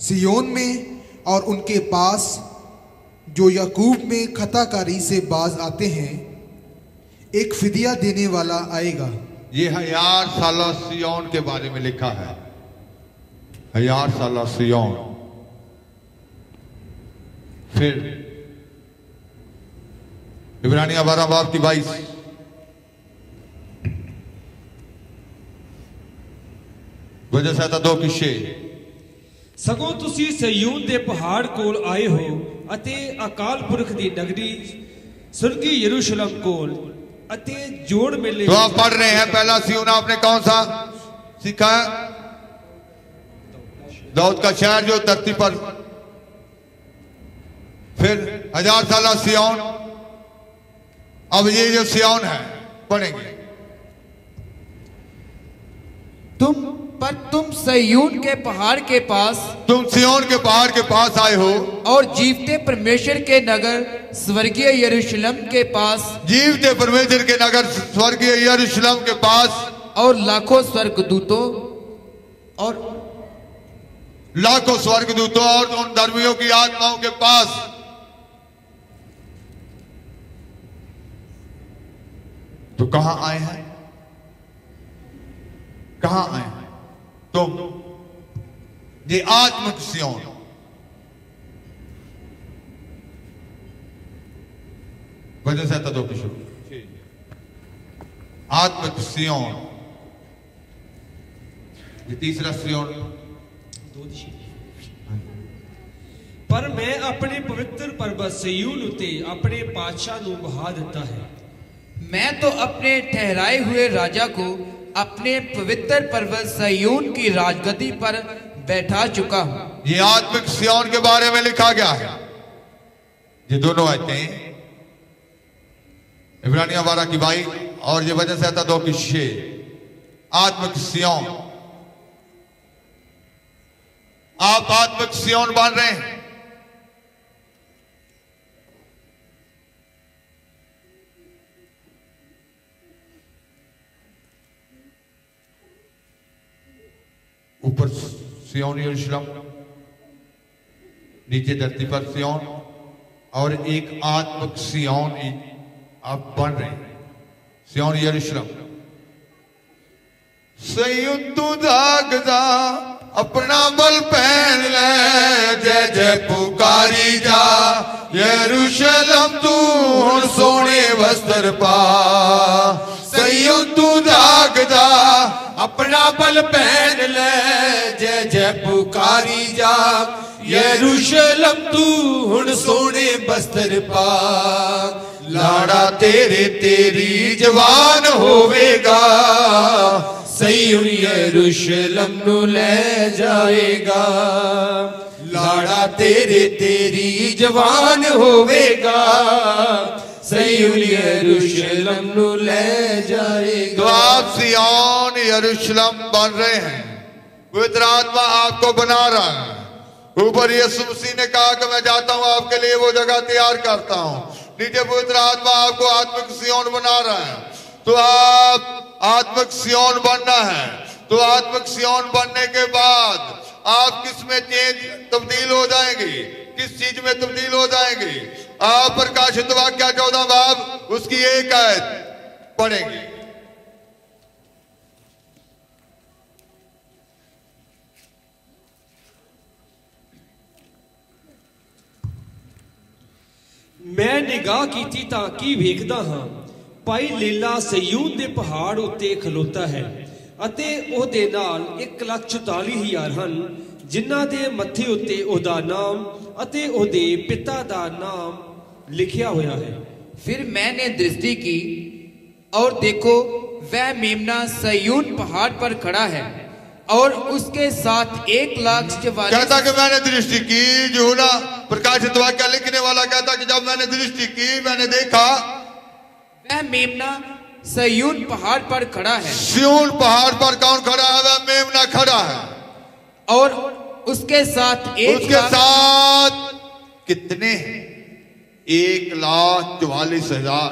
सिय्योन में और उनके पास जो याकूब में खताकारी से बाज आते हैं, एक फिदिया देने वाला आएगा। ये 1000 साल सिय्योन के बारे में लिखा है। 1000 साल सिय्योन। फिर इब्रानिया 12 बाब की 22। वजह से था 2 किस्से। ਸਗੋਂ ਤੁਸੀਂ ਸਯੂਨ ਦੇ ਪਹਾੜ ਕੋਲ ਆਏ ਹੋ ਅਤੇ ਅਕਾਲ ਪੁਰਖ ਦੀ ਨਗਰੀ ਸੁਰਗੀ यरूशलेम ਕੋਲ ਅਤੇ जोड़ मेले। तो आप पढ़ रहे हैं, पहला सिय्योन आपने कौन सा सीखा? दाऊद का शहर जो धरती पर। फिर 1000 साल सिय्योन। अब ये जो सिय्योन है पढ़ेंगे। तुम सयून के पहाड़ के पास, तुम सिय्योन के पहाड़ के पास आए हो और जीवते परमेश्वर के नगर स्वर्गीय यरूशलेम के पास, जीवते परमेश्वर के नगर स्वर्गीय यरूशलेम के पास, और लाखों स्वर्गदूतों और उन धर्मियों की आत्माओं के पास। तो कहां आए हैं? कहां आए हैं? तुम ये आत्मिक सियोन, वजह से आता दो किशोर, आत्मिक सियोन, ये तीसरा सियोन। पर मैं अपने पवित्र पर्वत सिय्योन उते अपने पातशाह नूं बहा दिता है। मैं तो अपने ठहराए हुए राजा को अपने पवित्र पर्वत सिय्योन की राजगद्दी पर बैठा चुका हूं। ये आत्मिक सियोन के बारे में लिखा गया है। ये दोनों आयतें इब्रानियों 12 की 22 और ये वजह से आता 2 की 6। आत्मिक सियोन, आप आत्मिक सियोन बन रहे हैं। ऊपर सियोन यरूशलेम, नीचे धरती पर सियोन, और एक आत्मिक सियोन आप बन रहे हैं। सियोन यरूशलेम। सियोन तू जाग जा, अपना बल पहन ले, जय जय पुकारी जा, यरूशलेम तू हुण सोने वस्त्र पा। सियोन तू जाग जा, अपना बल पहन ले, जय जय पुकारी जा, यरूशलेम तू हुण सोने वस्त्र पा। लाड़ा तेरी जवान होवेगा, सिय्योन यरूशलेम नू ले जाएगा। लाड़ा तेरी जवान होवेगा, सिय्योन यरूशलेम नू ले जाएगा। तो आप सिय्योन यरूशलेम बन रहे हैं। पवित्र आत्मा आपको बना रहा है। ऊपर यीशु मसीह ने कहा कि मैं जाता हूं आपके लिए वो जगह तैयार करता हूं। नीचे पवित्र आत्मा आपको आत्मिक सिय्योन बना रहा है। तो आप आत्मिक सिय्योन बनना है। तो आत्मिक सिय्योन बनने के बाद आप किस में तब्दील हो जाएंगे? किस चीज में तब्दील हो जाएंगे? आप प्रकाशित वाक्य 14 बाब उसकी 1 आयत पढ़ेंगे। मैं निगाह कीती तां की वेखदा हां, भाई लीला सिय्योन दे पहाड़ उत्ते खलोता है, अते ओहदे नाल 1,44,000 हन, जिन्हां दे मत्थे उत्ते ओहदा नाम अते ओहदे पिता दा नाम लिखिया होया है। फिर मैंने दृष्टि की और देखो, वह मेमना सिय्योन पहाड़ पर खड़ा है और उसके साथ 1,44,000। कहता कि मैंने दृष्टि की, यूहन्ना प्रकाशित वाक्य लिखने वाला कहता कि जब मैंने दृष्टि की, मैंने देखा वह मेमना सिय्योन पहाड़ पर खड़ा है। सिय्योन पहाड़ पर कौन खड़ा है? वह मेमना खड़ा है। और उसके साथ कितने? 1,44,000।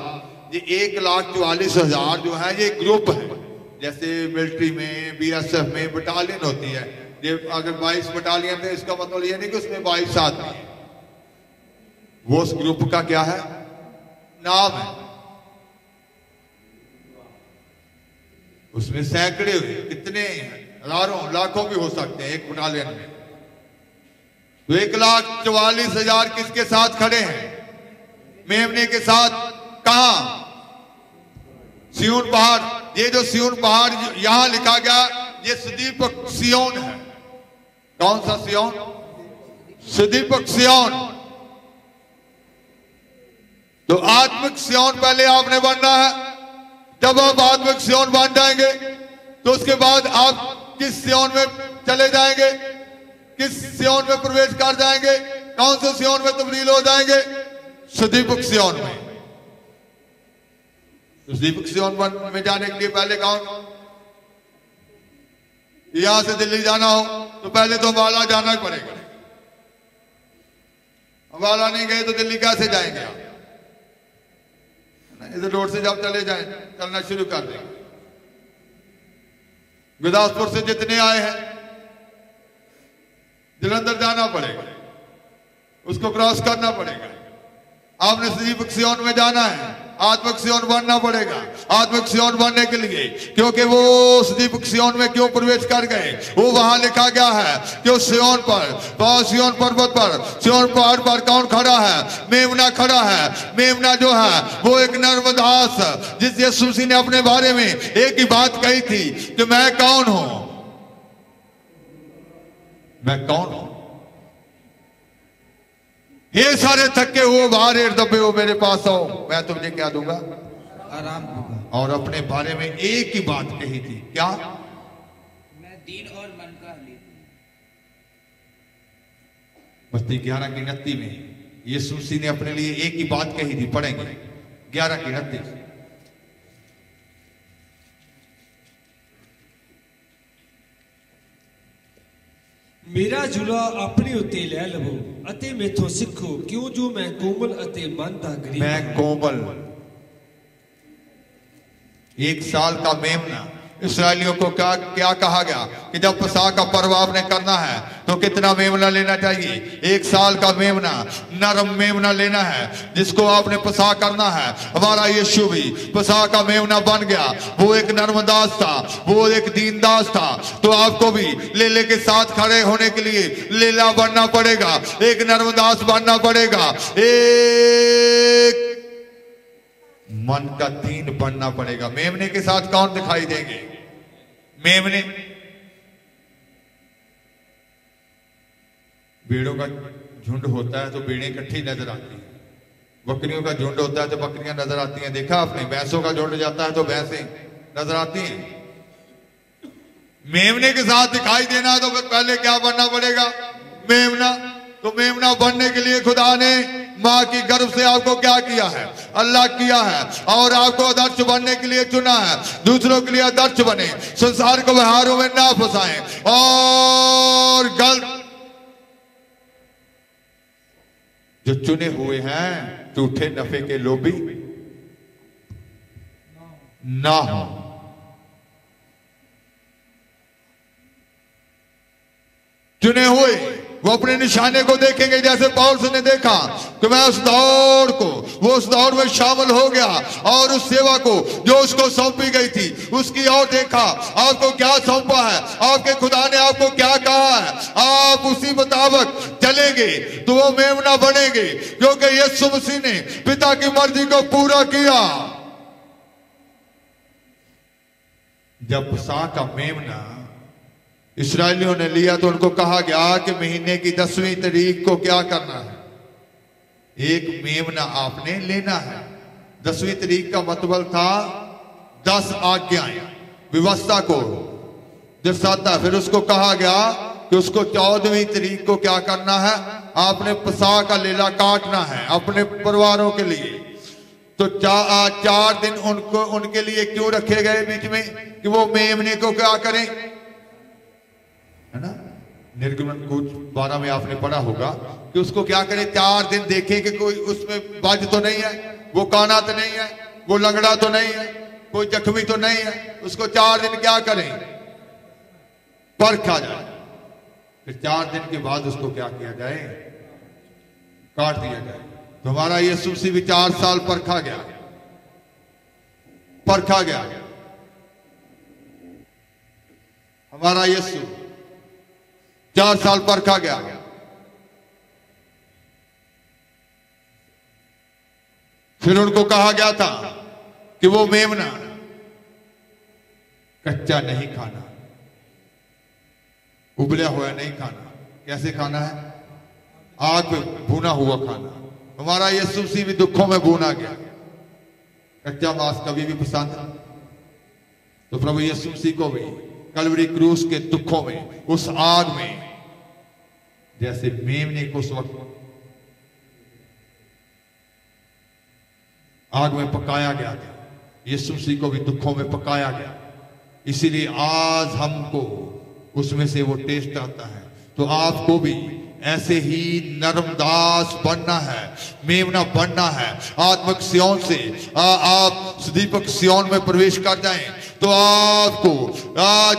ये 1,44,000 जो है ये ग्रुप है। जैसे मिलिट्री में, BSF में बटालियन होती है। ये अगर 22 बटालियन है, इसका मतलब ये नहीं कि उसमें 22 आदमी है। वो उस ग्रुप का क्या है? नाम है। उसमें सैकड़े हुए, कितने हजारों लाखों भी हो सकते हैं एक बटालियन में। तो 1,44,000 किसके साथ खड़े हैं? मेमने के साथ। कहा? सिय्योन पहाड़। ये जो सिय्योन पहाड़ यहां लिखा गया, ये सदीपक सिय्योन है। कौन सा सिय्योन? सदीपक सिय्योन। तो आत्मिक सिय्योन पहले आपने बनना है। जब आप आत्मिक सिय्योन बन जाएंगे तो उसके बाद आप किस सिय्योन में चले जाएंगे? किस सिय्योन में प्रवेश कर जाएंगे? कौन से सिय्योन में तब्दील हो जाएंगे? सदीपक सिय्योन में। तो सदीपक सिय्योन में जाने के लिए पहले कौन? यहां से दिल्ली जाना हो तो पहले तो अम्बाला जाना ही पड़ेगा। अम्बाला नहीं गए तो दिल्ली कैसे जाएंगे आप? इधर रोड से जब चले जाएं, चलना शुरू कर देंगे। गुरदासपुर से जितने आए हैं, जलंधर जाना पड़ेगा, उसको क्रॉस करना पड़ेगा। आपने सजीव सियोन में जाना है, आत्मिक सियोन बनना पड़ेगा। आत्मिक सियोन बनने के लिए, क्योंकि वो सजीव सियोन में क्यों प्रवेश कर गए, वो वहां लिखा गया है कि उस सियोन पर, सियोन पर्वत पर, सियोन पहाड़ पर कौन खड़ा है? मेमना खड़ा है। मेमना जो है वो एक नर्मदास, जिस यीशु मसीह ने अपने बारे में एक ही बात कही थी कि मैं कौन हूं, मैं कौन हूं। ये सारे थके हुए भारे दबे हो मेरे पास आओ, मैं तुझे क्या दूंगा? आराम दूंगा। और अपने बारे में एक ही बात कही थी, क्या? मैं दीन और मन का हली। मत्ती 11:29 में यीशु मसीह ने अपने लिए एक ही बात कही थी। पढ़ेंगे 11:29। मेरा जुला अपने उत्ते ले लवो अते मेथों सिखो, क्यों जो मैं कोमल अते मन दा गरीब। मैं कोमल, 1 साल का मेमना। इसराइलियों को क्या कहा गया कि जब पसाह का पर्व आपने करना है तो कितना मेमना लेना चाहिए? 1 साल का मेमना, नरम मेमना लेना है, जिसको आपने पसाह करना है। हमारा यीशु भी पसाह का मेमना बन गया। वो एक नर्मदास था, वो एक दीनदास था। तो आपको भी लेले के साथ खड़े होने के लिए लेला बनना पड़ेगा, एक नर्मदास बनना पड़ेगा, एक मन का दीन बनना पड़ेगा। मेमने के साथ कौन दिखाई देंगे? मेमने भेड़ों का झुंड होता है तो भेड़ें इकट्ठी नजर आती हैं, बकरियों का झुंड होता है तो बकरियां नजर आती हैं। देखा आपने? भैंसों का झुंड जाता है तो भैंसें नजर आती हैं। मेमने के साथ दिखाई देना तो फिर पहले क्या बनना पड़ेगा? मेमना। तो मेमना बनने के लिए खुदा ने मां की गर्भ से आपको क्या किया है? अल्लाह किया है, और आपको आदर्श बनने के लिए चुना है। दूसरों के लिए आदर्श बने, संसार को व्यवहारों में ना फंसाएं और गलत। जो चुने हुए हैं झूठे नफे के लोभी ना हो। चुने हुए वो अपने निशाने को देखेंगे, जैसे पौलुस ने देखा कि मैं उस दौड़ को, वो उस दौड़ में शामिल हो गया और उस सेवा को जो उसको सौंपी गई थी उसकी ओर देखा। आपको क्या सौंपा है, आपके खुदा ने आपको क्या कहा है, आप उसी मुताबिक चलेंगे तो वो मेमना बनेंगे, क्योंकि यीशु मसीह ने पिता की मर्जी को पूरा किया। जब पसाह का मेमना इस्राएलियों ने लिया तो उनको कहा गया कि महीने की 10वीं तारीख को क्या करना है? एक मेमना आपने लेना है। 10वीं तारीख का मतलब था 10 आज्ञाएं, व्यवस्था को दर्शाता। फिर उसको कहा गया कि उसको 14वीं तारीख को क्या करना है? आपने पसाह का लेला काटना है अपने परिवारों के लिए। तो 4 दिन उनके लिए क्यों रखे गए बीच में? कि वो मेमने को क्या करें, है ना? निर्गमन कुछ 12 में आपने पढ़ा होगा कि उसको क्या करें? 4 दिन देखें कि कोई उसमें बाज तो नहीं है, वो काना तो नहीं है, वो लंगड़ा तो नहीं है, कोई जख्मी तो नहीं है। उसको 4 दिन क्या करें? परखा जाए। फिर 4 दिन के बाद उसको क्या किया जाए? काट दिया जाए। तो हमारा यीशु मसीह भी 4 साल परखा गया, परखा गया। हमारा यीशु 4 साल परखा गया। फिर उनको कहा गया था कि वो मेमना कच्चा नहीं खाना, उबला हुआ नहीं खाना। कैसे खाना है? आग पे भुना हुआ खाना। हमारा यीशु मसीह भी दुखों में भुना गया। कच्चा मांस कभी भी पसंद, तो प्रभु यीशु मसीह को भी कलवरी क्रूस के दुखों में, उस आग में, जैसे मेमने को उस वक्त आग में पकाया गया था, यीशु मसीह को भी दुखों में पकाया गया। इसीलिए आज हमको उसमें से वो टेस्ट आता है। तो आपको भी ऐसे ही नरमदास बनना है, मेमना बनना है। आत्मिक सियोन से आप दीपक सियोन में प्रवेश कर जाएं तो आपको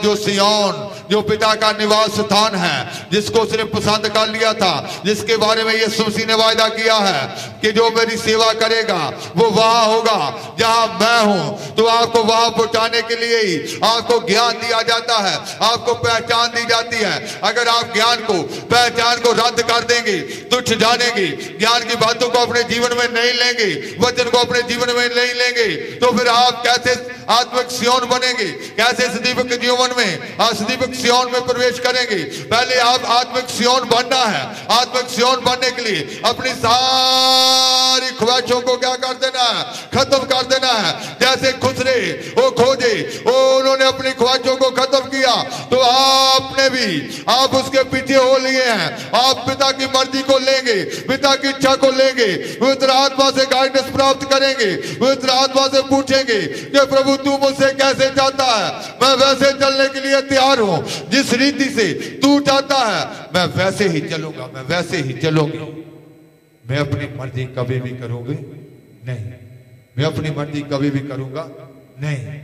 जो सियोन, जो पिता का निवास स्थान है, जिसको उसने पसंद कर लिया था, जिसके बारे में यीशु मसीह ने वायदा किया है कि जो मेरी सेवा करेगा वो वहां होगा जहां मैं हूं। तो आपको वहां पहुंचाने के लिए ही आपको ज्ञान दिया जाता है, आपको पहचान दी जाती है। अगर आप ज्ञान को, पहचान को रद्द कर देंगे, तुच्छ जानेंगे, ज्ञान की बातों को अपने जीवन में नहीं लेंगे, वचन को अपने जीवन में नहीं लेंगे, तो फिर आप कैसे आत्मिक सियोन बनेंगे, कैसे सदीपक के जीवन में सदीपक सियोन में प्रवेश करेंगे। पहले आप आत्मिक सियोन बनना है। आत्मिक सियोन बनने के लिए अपनी सारी ख्वाहिशों को क्या कर देना है, खत्म कर देना है। जैसे खुसरे वो खोजे, वो उन्होंने अपनी ख्वाहिशों को खत्म किया, तो आपने भी, आप उसके पीछे हो लिए हैं। आप पिता की मर्जी को लेंगे, पिता की इच्छा को लेंगे, पवित्र आत्मा से गाइडेंस प्राप्त करेंगे, पवित्र आत्मा से पूछेंगे कि प्रभु तू मुझसे कैसे चाहता है, मैं वैसे चलने के लिए तैयार हूं। जिस रीति से तू चाहता है मैं वैसे ही चलूंगा, मैं वैसे ही चलूंगी। मैं अपनी मर्जी कभी भी करूंगी नहीं, मैं अपनी मर्जी कभी भी करूंगा नहीं।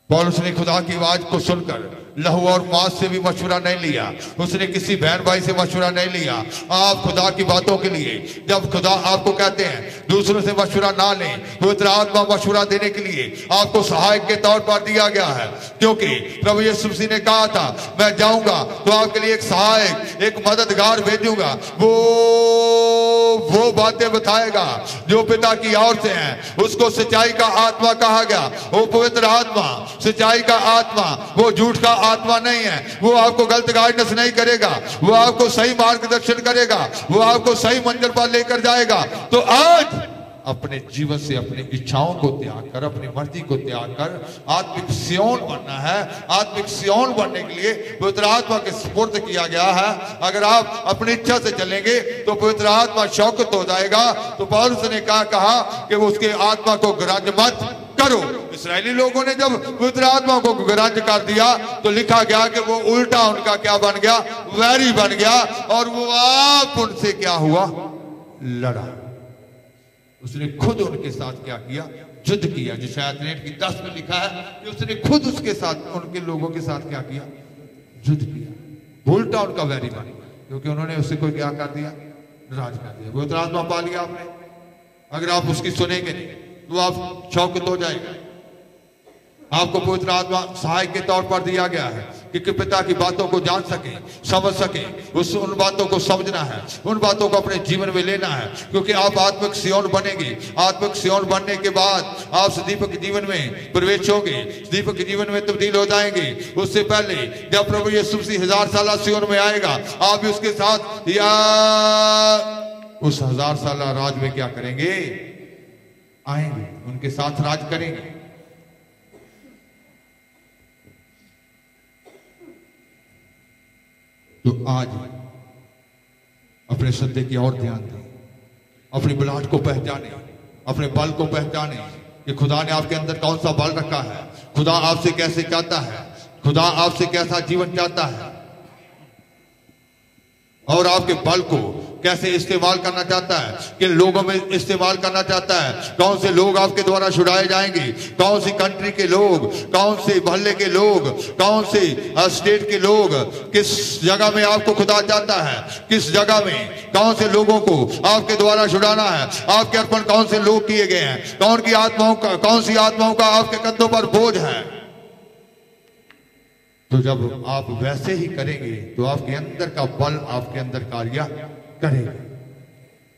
पौलुस ने खुदा की आवाज को सुनकर लहू और मांस से भी मशवरा नहीं लिया, उसने किसी बहन भाई से मशवरा नहीं लिया। आप खुदा की बातों के लिए, जब खुदा आपको कहते हैं दूसरों से मशवरा ना लें, पवित्र आत्मा मशवरा देने के लिए आपको सहायक के तौर पर दिया गया है। क्योंकि प्रभु यीशु मसीह ने कहा था मैं जाऊंगा तो आपके लिए एक सहायक, एक मददगार भेजूंगा, वो बातें बताएगा जो पिता की ओर से हैं। उसको सच्चाई का आत्मा कहा गया, वो पवित्र आत्मा, सच्चाई का आत्मा, वो झूठ का आत्मा नहीं है। वो आपको गलत गाइडेंस नहीं करेगा, वो आपको सही मार्गदर्शन करेगा, वो आपको सही मंजिल पर लेकर जाएगा। तो आज अपने जीवन से अपनी इच्छाओं को त्याग कर, अपनी मर्जी को त्याग कर आत्मिक सियोन बनना है। आत्मिक सियोन बनने के लिए पवित्र आत्मा के सुपुर्द किया गया है। अगर आप अपनी इच्छा से चलेंगे तो पवित्र आत्मा शौकत हो जाएगा। तो पौलुस ने कहा कि वो उसके आत्मा को ग्रज मत करो। इस्राएली लोगों ने जब पवित्र आत्मा को ग्रज कर दिया तो लिखा गया कि वो उल्टा उनका क्या बन गया, वैरी बन गया, और वो आप उनसे क्या हुआ, लड़ा। उसने खुद उनके साथ क्या किया, युद्ध किया। जो शायद 10 में लिखा है कि उसने खुद उसके साथ, उनके लोगों के साथ क्या किया, युद्ध किया। उल्टा उनका वैरी बन गया, क्योंकि उन्होंने उससे कोई क्या कर दिया, राज कर दिया। पवित्र आत्मा पा लिया आपने, अगर आप उसकी सुनेंगे नहीं तो आप शौकत हो जाएगा। आपको पवित्र आत्मा सहायक के तौर पर दिया गया है कि पिता की बातों को जान सके, समझ सके, उन बातों को समझना है, उन बातों को अपने जीवन में लेना है। क्योंकि आप आत्मिक सियोन बनेंगे। आत्मिक सियोन बनने के बाद आप सदीपक के जीवन में प्रवेश होंगे, सदीपक के जीवन में तब्दील हो जाएंगे। उससे पहले जब प्रभु यीशु मसीह 1000 साल सियोन में आएगा, आप भी उसके साथ या उस 1000 साल राज में क्या करेंगे, आएंगे, उनके साथ राज करेंगे। तो आज अपने सत्य की ओर ध्यान दें, अपनी बुलाहट को पहचाने, अपने बल को पहचाने कि खुदा ने आपके अंदर कौन सा बल रखा है, खुदा आपसे कैसे चाहता है, खुदा आपसे कैसा जीवन चाहता है, और आपके बल को कैसे इस्तेमाल करना चाहता है, किन लोगों में इस्तेमाल करना चाहता है। कौन से लोग आपके द्वारा छुड़ाए जाएंगे, कौन सी कंट्री के लोग, कौन से मोहल्ले के लोग, कौन से स्टेट के लोग, किस जगह में आपको खुदा चाहता है, किस जगह में कौन से लोगों को आपके द्वारा छुड़ाना है। आपके अर्पण कौन से लोग किए गए हैं, कौन सी आत्माओं का आपके कंधों पर बोझ है। तो जब आप वैसे ही करेंगे तो आपके अंदर का बल आपके अंदर कार्य करेगा।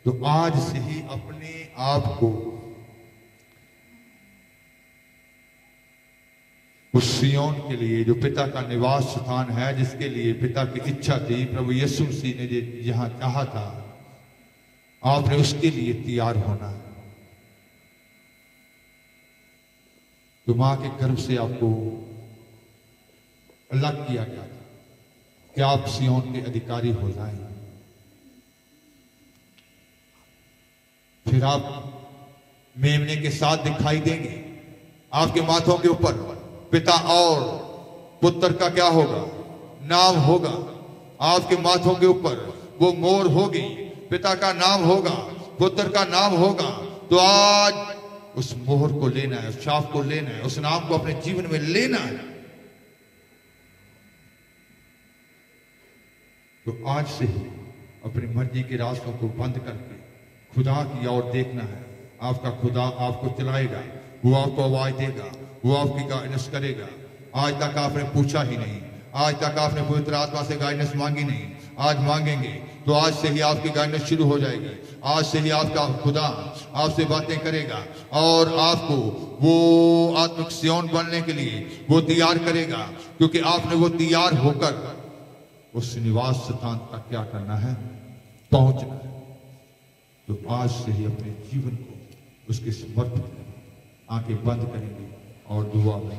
तो आज से ही अपने आप को उस सियोन के लिए जो पिता का निवास स्थान है, जिसके लिए पिता की इच्छा थी, प्रभु यीशु मसीह ने जहां चाहा था, आपने उसके लिए तैयार होना है। तो मां के गर्भ से आपको अलग किया गया था कि आप सियोन के अधिकारी हो जाएं। फिर आप मेमने के साथ दिखाई देंगे। आपके माथों के ऊपर पिता और पुत्र का क्या होगा? नाम होगा। आपके माथों के ऊपर वो मोहर होगी, पिता का नाम होगा, पुत्र का नाम होगा। तो आज उस मोहर को लेना है, उस छाप को लेना है, उस नाम को अपने जीवन में लेना है। तो आज से ही अपनी मर्जी के रास्तों को बंद करके खुदा की ओर देखना है। आपका खुदा आपको चलाएगा, वो आपको आवाज देगा, वो आपकी गाइडेंस करेगा। आज तक आपने पूछा ही नहीं, आज तक आपने पवित्र आत्मा से गाइडेंस मांगी नहीं, आज मांगेंगे तो आज से ही आपकी गाइडेंस शुरू हो जाएगी। आज से ही आपका खुदा आपसे बातें करेगा और आपको वो आत्मिक सियोन बनने के लिए वो तैयार करेगा, क्योंकि आपने वो तैयार होकर उस निवास स्थान तक क्या करना है? पहुंचना है। तो आज से ही अपने जीवन को उसके समर्पित करें, आंखें बंद करेंगे और दुआ में